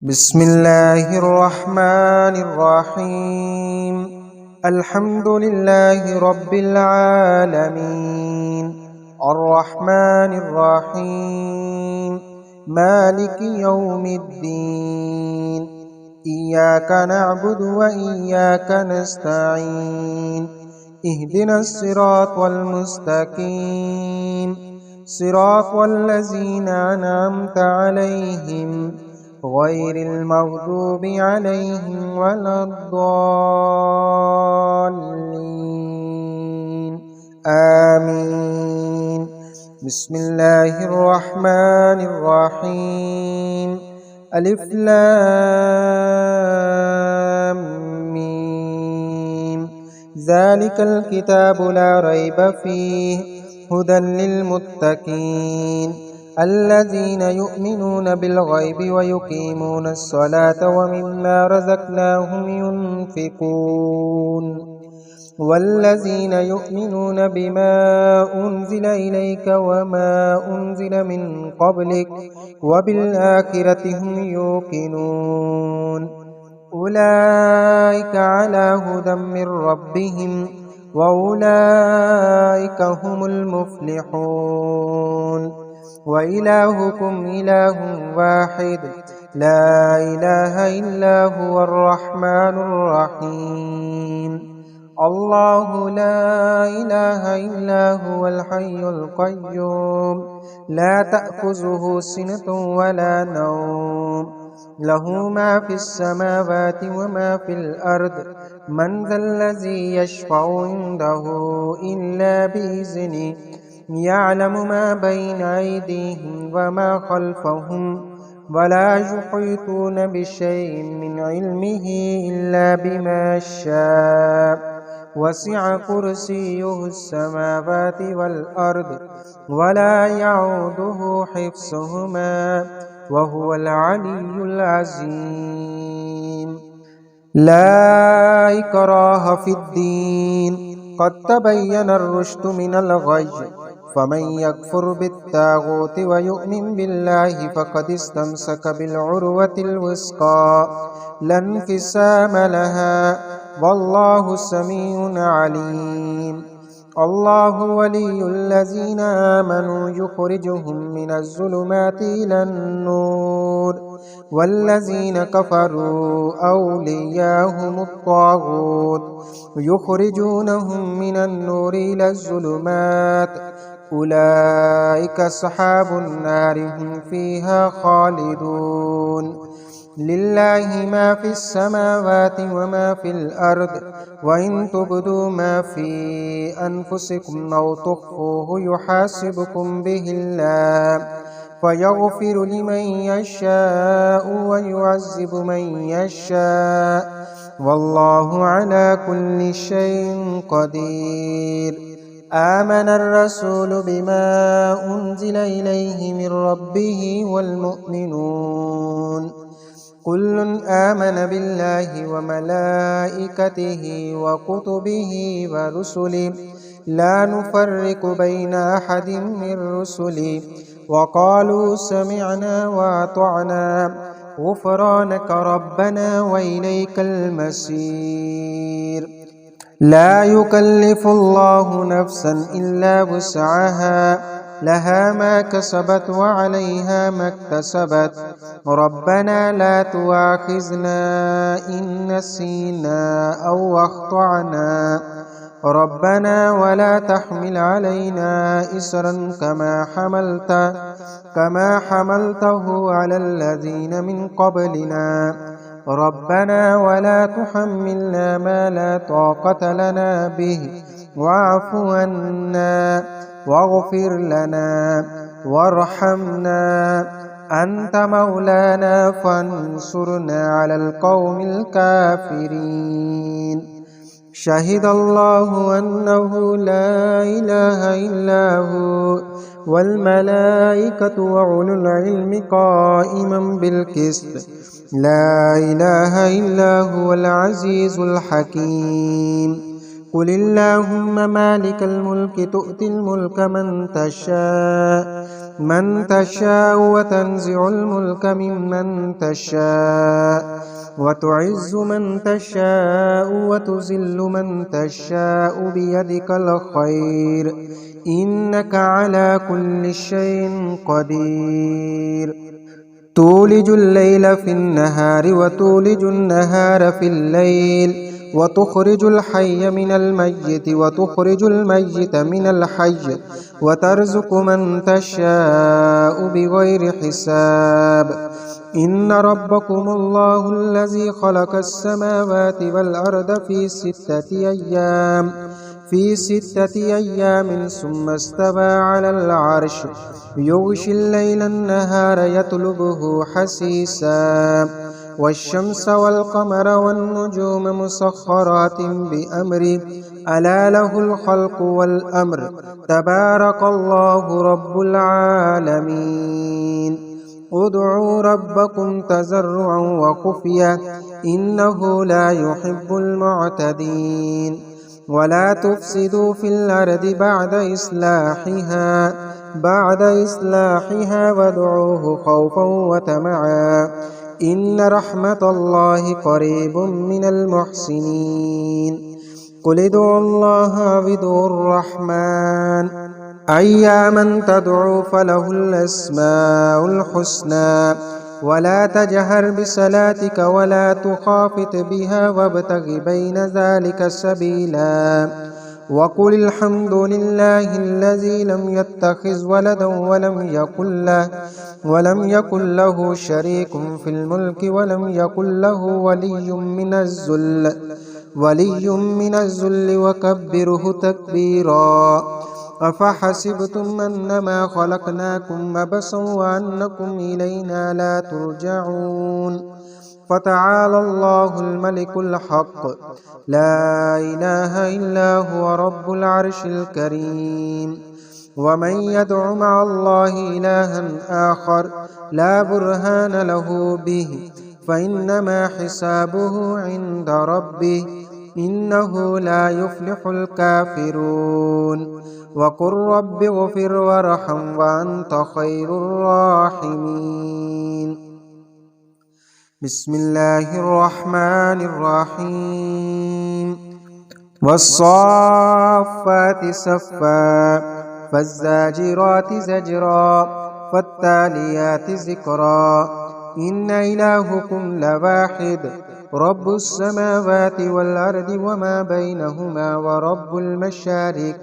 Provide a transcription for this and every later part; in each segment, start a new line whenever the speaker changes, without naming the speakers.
بسم الله الرحمن الرحيم. الحمد لله رب العالمين، الرحمن الرحيم، مالك يوم الدين. إياك نعبد وإياك نستعين. اهدنا الصراط المستقيم، صراط الذين أنعمت عليهم غير المغضوب عليهم ولا الضالين. آمين. بسم الله الرحمن الرحيم. ألف لام ميم. ذلك الكتاب لا ريب فيه هدى للمتقين الذين يؤمنون بالغيب ويقيمون الصلاة ومما رزقناهم ينفقون والذين يؤمنون بما أنزل إليك وما أنزل من قبلك وبالآخرة هم يوقنون أولئك على هدى من ربهم وأولئك هم المفلحون. وإلهكم إله واحد لا إله إلا هو الرحمن الرحيم. الله لا إله إلا هو الحي القيوم لا تأخذه سنة ولا نوم له ما في السماوات وما في الأرض. من ذا الذي يشفع عنده إلا بإذنه يعلم ما بين أيديهم وما خلفهم ولا يحيطون بشيء من علمه إلا بما شاء. وسع كرسيه السماوات والأرض ولا يعوده حفظهما وهو العلي العظيم. لا إكراه في الدين قد تبين الرشد من الغي. فمن يكفر بالطاغوت ويؤمن بالله فقد استمسك بالعروة الوثقى لا انفصام لها والله سميع عليم. الله ولي الذين آمنوا يخرجهم من الظلمات إلى النور والذين كفروا أولياءهم الطاغوت يخرجونهم من النور إلى الظلمات أولئك أصحاب النار هم فيها خالدون. لله ما في السماوات وما في الأرض وإن تبدوا ما في أنفسكم أو تخفوه يحاسبكم به الله فيغفر لمن يشاء ويعذب من يشاء والله على كل شيء قدير. آمن الرسول بما أنزل إليه من ربه والمؤمنون كل آمن بالله وملائكته وكتبه ورسله لا نفرق بين أحد من رسله وقالوا سمعنا وأطعنا غفرانك ربنا وإليك المصير. لا يكلف الله نفسا إلا وسعها لها ما كسبت وعليها ما اكتسبت ربنا لا تؤاخذنا إن نسينا أو أخطأنا ربنا ولا تحمل علينا إصرا كما حملته على الذين من قبلنا ربنا ولا تحملنا ما لا طاقة لنا به واعف عنا واغفر لنا وارحمنا أنت مولانا فانصرنا على القوم الكافرين. شهد الله أنه لا إله إلا هو والملائكة وأولو العلم قائما بالقسط لا إله إلا هو العزيز الحكيم. قل اللهم مالك الملك تؤتي الملك من تشاء وتنزع الملك ممن تشاء وتعز من تشاء وتذل من تشاء بيدك الخير إنك على كل شيء قدير تولج الليل في النهار وتولج النهار في الليل وتخرج الحي من الميت وتخرج الميت من الحي وترزق من تشاء بغير حساب إن ربكم الله الذي خلق السماوات والأرض في ستة أيام ثم استوى على العرش يغشي الليل النهار يطلبه حثيثا والشمس والقمر والنجوم مسخرات بأمره ألا له الخلق والأمر تبارك الله رب العالمين ادعوا ربكم تضرعا وخفية إنه لا يحب المعتدين ولا تفسدوا في الأرض بعد إصلاحها وادعوه خوفا وطمعا إن رحمة الله قريب من المحسنين قل ادعوا الله أو ادعوا الرحمن أياما تدعوا فله الأسماء الحسنى ولا تجهر بصلاتك ولا تخافت بها وابتغ بين ذلك سبيلا وقل الحمد لله الذي لم يتخذ ولدا ولم يكن له شريك في الملك ولم يكن له ولي من الذل وكبره تكبيرا أفحسبتم أنما خلقناكم عبثا وأنكم إلينا لا ترجعون فتعالى الله الملك الحق لا إله إلا هو رب العرش الكريم ومن يدع مع الله إلها آخر لا برهان له به فإنما حسابه عند ربه إنه لا يفلح الكافرون وقل رب اغفر وارحم وأنت خير الراحمين بسم الله الرحمن الرحيم والصافات صفا فالزاجرات زجرا فالتاليات ذكرا إن إلهكم لواحد رب السماوات والأرض وما بينهما ورب المشارق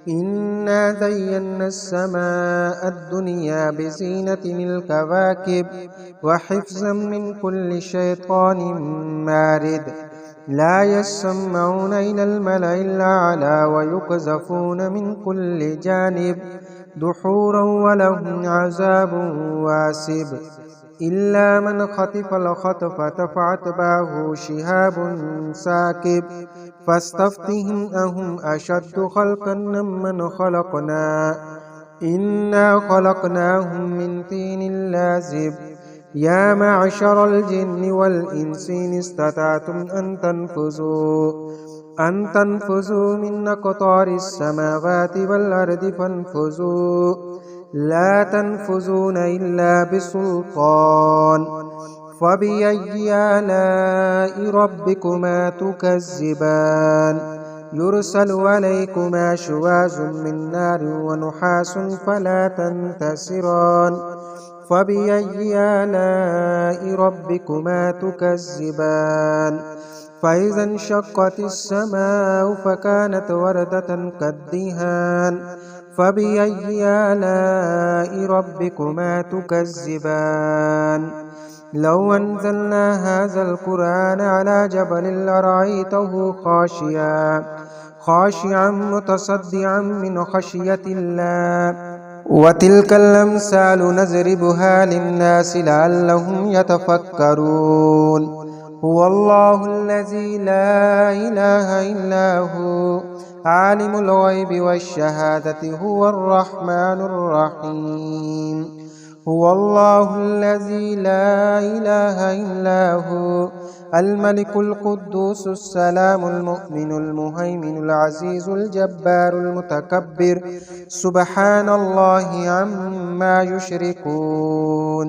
إنا زينا السماء الدنيا بزينة الكواكب وحفظا من كل شيطان مارد لا يسمعون إلى الملأ الأعلى ويقذفون من كل جانب دحورا ولهم عذاب واسب إلا من خطف الخطفة فأتبعه شهاب ساكب فاستفتهم أهم أشد خلقا ممن خلقنا إنا خلقناهم من طين لازب يا معشر الجن والإنس إن استطعتم أن تنفذوا من أقطار السماوات والأرض فانفذوا لا تنفذون إلا بسلطان فبأي آلاء ربكما تكذبان يرسل عليكما شواظ من نار ونحاس فلا تنتصران فبأي آلاء ربكما تكذبان فإذا انشقت السماء فكانت وردة كالدهان فبأي آلاء ربكما تكذبان لو أنزلنا هذا القرآن على جبل لرأيته خاشعا متصدعا من خشية الله وتلك الأمثال نضربها للناس لعلهم يتفكرون هو الله الذي لا إله إلا هو عالم الغيب والشهادة هو الرحمن الرحيم هو الله الذي لا إله إلا هو الملك القدوس السلام المؤمن المهيمن العزيز الجبار المتكبر سبحان الله عما يشركون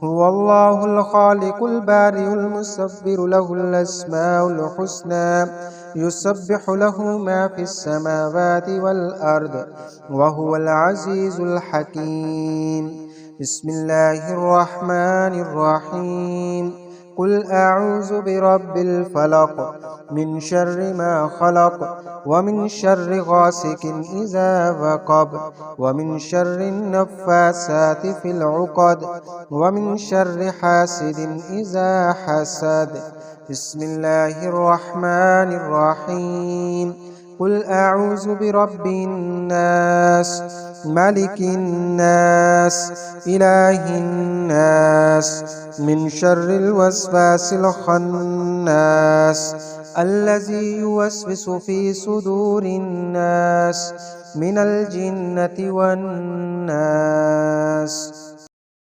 هو الله الخالق البارئ المصور له الأسماء الحسنى يسبح له ما في السماوات والأرض وهو العزيز الحكيم بسم الله الرحمن الرحيم قل أعوذ برب الفلق من شر ما خلق ومن شر غاسق إذا وقب ومن شر النفاسات في العقد ومن شر حاسد إذا حسد بسم الله الرحمن الرحيم قل أعوذ برب الناس ملك الناس إله الناس من شر الوسواس الخناس الذي يوسوس في صدور الناس من الجنة والناس